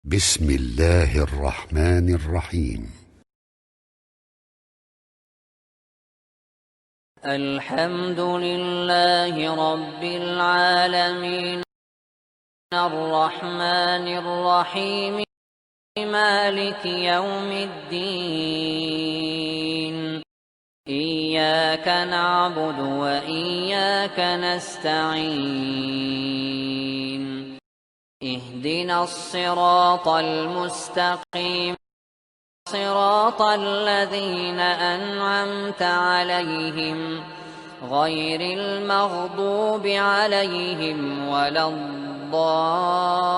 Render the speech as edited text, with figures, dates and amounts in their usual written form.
بسم الله الرحمن الرحيم. الحمد لله رب العالمين الرحمن الرحيم مالك يوم الدين إياك نعبد وإياك نستعين اهدنا الصراط المستقيم صراط الذين أنعمت عليهم غير المغضوب عليهم ولا الضالين